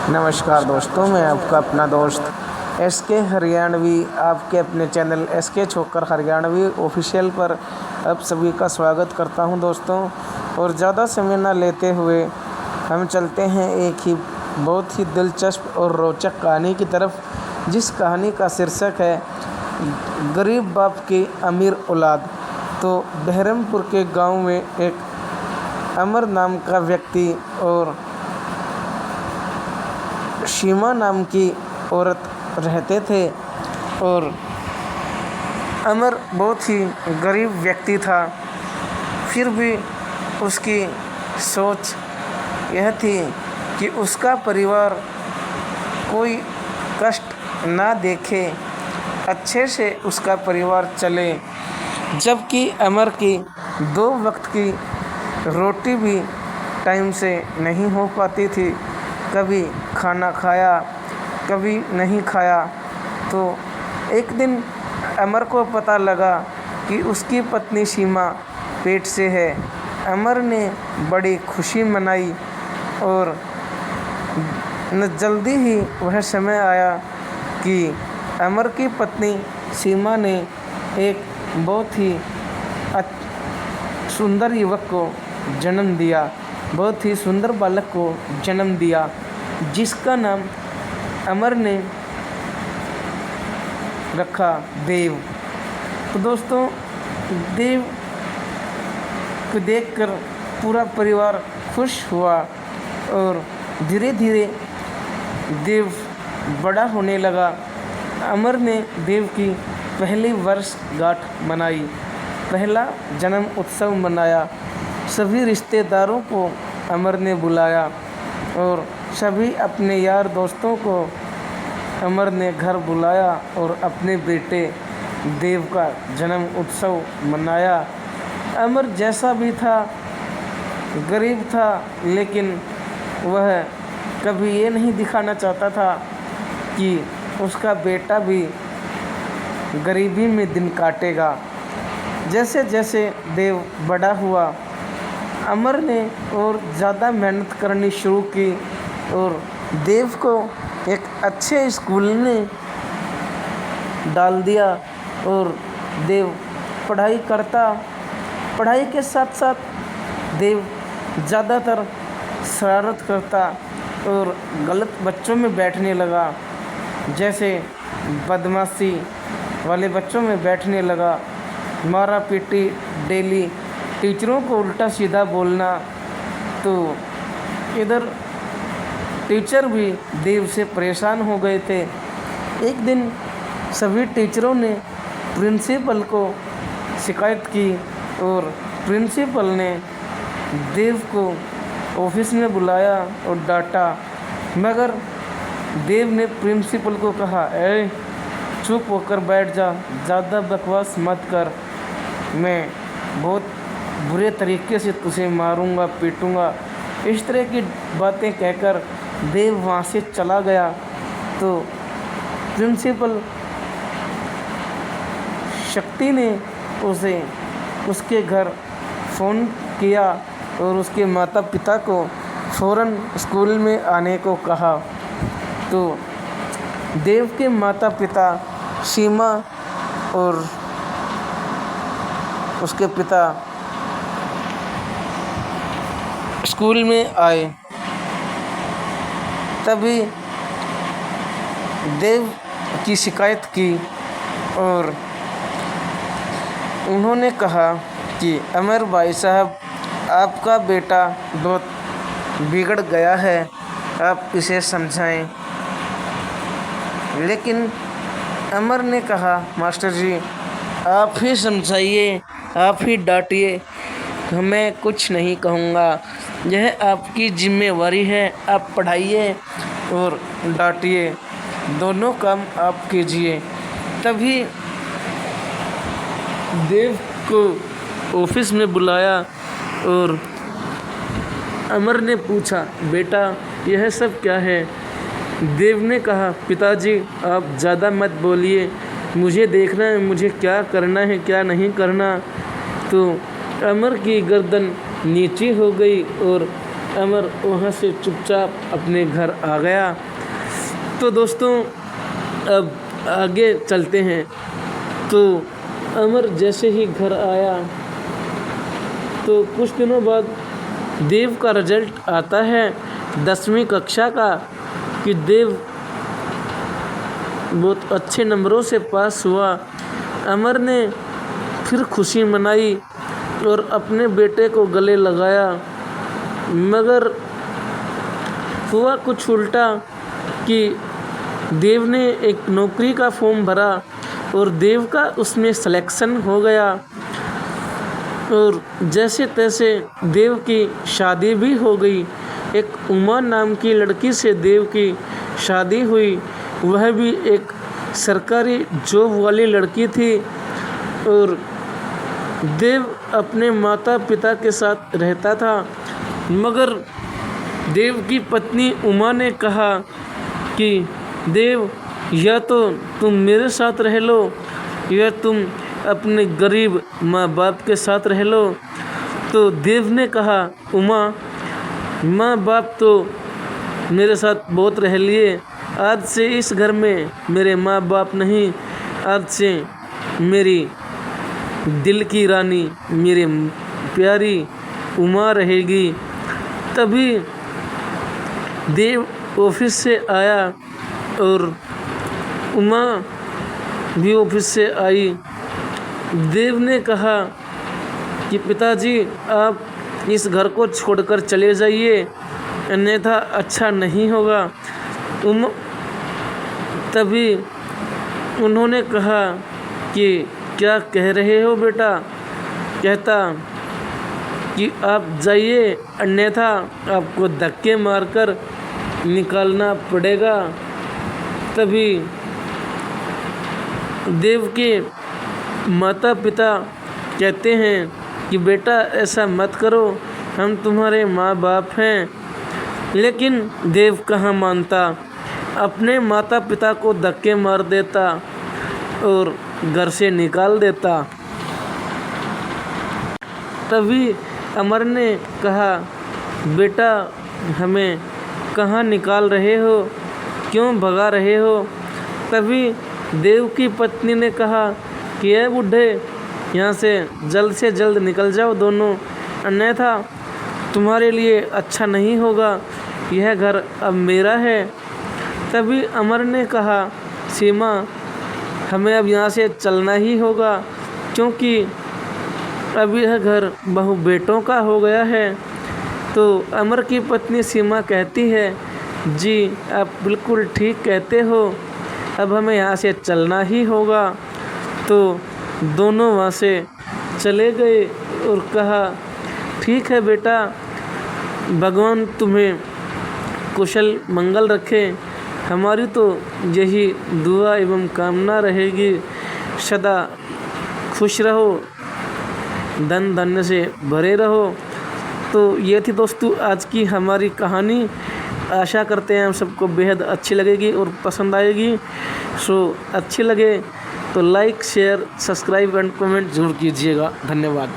नमस्कार दोस्तों, मैं आपका अपना दोस्त एसके हरियाणवी आपके अपने channel SK Chhokar Haryanvi official पर आप सभी का स्वागत करता हूं दोस्तों। और ज़्यादा समय ना लेते हुए हम चलते हैं एक ही बहुत ही दिलचस्प और रोचक कहानी की तरफ, जिस कहानी का शीर्षक है गरीब बाप की अमीर औलाद। तो बहरमपुर के गांव में एक अमर नाम का व्यक्ति और सीमा नाम की औरत रहते थे। और अमर बहुत ही गरीब व्यक्ति था, फिर भी उसकी सोच यह थी कि उसका परिवार कोई कष्ट ना देखे, अच्छे से उसका परिवार चले। जबकि अमर की 2 वक्त की रोटी भी टाइम से नहीं हो पाती थी, कभी खाना खाया कभी नहीं खाया। तो एक दिन अमर को पता लगा कि उसकी पत्नी सीमा पेट से है। अमर ने बड़ी खुशी मनाई और जल्दी ही वह समय आया कि अमर की पत्नी सीमा ने एक बहुत ही सुंदर युवक को जन्म दिया, बहुत ही सुंदर बालक को जन्म दिया, जिसका नाम अमर ने रखा देव। तो दोस्तों, देव को देखकर पूरा परिवार खुश हुआ और धीरे धीरे देव बड़ा होने लगा। अमर ने देव की पहली वर्षगांठ मनाई, पहला जन्म उत्सव मनाया। सभी रिश्तेदारों को अमर ने बुलाया और सभी अपने यार दोस्तों को अमर ने घर बुलाया और अपने बेटे देव का जन्म उत्सव मनाया। अमर जैसा भी था, गरीब था, लेकिन वह कभी ये नहीं दिखाना चाहता था कि उसका बेटा भी गरीबी में दिन काटेगा। जैसे जैसे देव बड़ा हुआ, अमर ने और ज़्यादा मेहनत करनी शुरू की और देव को एक अच्छे स्कूल में डाल दिया। और देव पढ़ाई करता, पढ़ाई के साथ साथ देव ज़्यादातर शरारत करता और गलत बच्चों में बैठने लगा, जैसे बदमाशी वाले बच्चों में बैठने लगा, मारा पीटी डेली, टीचरों को उल्टा सीधा बोलना। तो इधर टीचर भी देव से परेशान हो गए थे। एक दिन सभी टीचरों ने प्रिंसिपल को शिकायत की और प्रिंसिपल ने देव को ऑफिस में बुलाया और डांटा। मगर देव ने प्रिंसिपल को कहा, ए चुप होकर बैठ जा, ज़्यादा बकवास मत कर, मैं बहुत बुरे तरीके से तुझे मारूंगा, पीटूंगा। इस तरह की बातें कहकर देव वहाँ से चला गया। तो प्रिंसिपल शक्ति ने उसे उसके घर फ़ोन किया और उसके माता पिता को फ़ौरन स्कूल में आने को कहा। तो देव के माता पिता सीमा और उसके पिता स्कूल में आए। तभी देव की शिकायत की और उन्होंने कहा कि अमर भाई साहब, आपका बेटा बहुत बिगड़ गया है, आप इसे समझाएं। लेकिन अमर ने कहा, मास्टर जी आप ही समझाइए, आप ही डांटिए, मैं कुछ नहीं कहूँगा, यह आपकी जिम्मेवारी है, आप पढ़ाइए और डांटिए, दोनों काम आप कीजिए। तभी देव को ऑफिस में बुलाया और अमर ने पूछा, बेटा यह सब क्या है? देव ने कहा, पिताजी आप ज़्यादा मत बोलिए, मुझे देखना है मुझे क्या करना है क्या नहीं करना। तो अमर की गर्दन नीची हो गई और अमर वहाँ से चुपचाप अपने घर आ गया। तो दोस्तों अब आगे चलते हैं। तो अमर जैसे ही घर आया तो कुछ दिनों बाद देव का रिजल्ट आता है 10वीं कक्षा का कि देव बहुत अच्छे नंबरों से पास हुआ। अमर ने फिर खुशी मनाई और अपने बेटे को गले लगाया, मगर हुआ कुछ उल्टा कि देव ने एक नौकरी का फॉर्म भरा और देव का उसमें सिलेक्शन हो गया और जैसे तैसे देव की शादी भी हो गई। एक उमा नाम की लड़की से देव की शादी हुई, वह भी एक सरकारी जॉब वाली लड़की थी और देव अपने माता पिता के साथ रहता था। मगर देव की पत्नी उमा ने कहा कि देव, या तो तुम मेरे साथ रह लो या तुम अपने गरीब माँ बाप के साथ रह लो। तो देव ने कहा, उमा, माँ बाप तो मेरे साथ बहुत रह लिए, आज से इस घर में मेरे माँ बाप नहीं, आज से मेरी दिल की रानी मेरी प्यारी उमा रहेगी। तभी देव ऑफिस से आया और उमा भी ऑफिस से आई। देव ने कहा कि पिताजी, आप इस घर को छोड़कर चले जाइए, अन्यथा अच्छा नहीं होगा। तभी उन्होंने कहा कि क्या कह रहे हो बेटा? कहता कि आप जाइए, अन्यथा आपको धक्के मारकर निकालना पड़ेगा। तभी देव के माता पिता कहते हैं कि बेटा ऐसा मत करो, हम तुम्हारे माँ बाप हैं। लेकिन देव कहाँ मानता, अपने माता पिता को धक्के मार देता और घर से निकाल देता। तभी अमर ने कहा, बेटा हमें कहाँ निकाल रहे हो, क्यों भगा रहे हो? तभी देव की पत्नी ने कहा कि ये बूढ़े, यहाँ से जल्द निकल जाओ दोनों, अन्यथा तुम्हारे लिए अच्छा नहीं होगा, यह घर अब मेरा है। तभी अमर ने कहा, सीमा, हमें अब यहाँ से चलना ही होगा, क्योंकि अब यह घर बहू बेटों का हो गया है। तो अमर की पत्नी सीमा कहती है, जी आप बिल्कुल ठीक कहते हो, अब हमें यहाँ से चलना ही होगा। तो दोनों वहाँ से चले गए और कहा, ठीक है बेटा, भगवान तुम्हें कुशल मंगल रखे, हमारी तो यही दुआ एवं कामना रहेगी, सदा खुश रहो, धन धन्य से भरे रहो। तो ये थी दोस्तों आज की हमारी कहानी। आशा करते हैं हम सबको बेहद अच्छी लगेगी और पसंद आएगी। सो अच्छी लगे तो like, share, subscribe and comment ज़रूर कीजिएगा। धन्यवाद।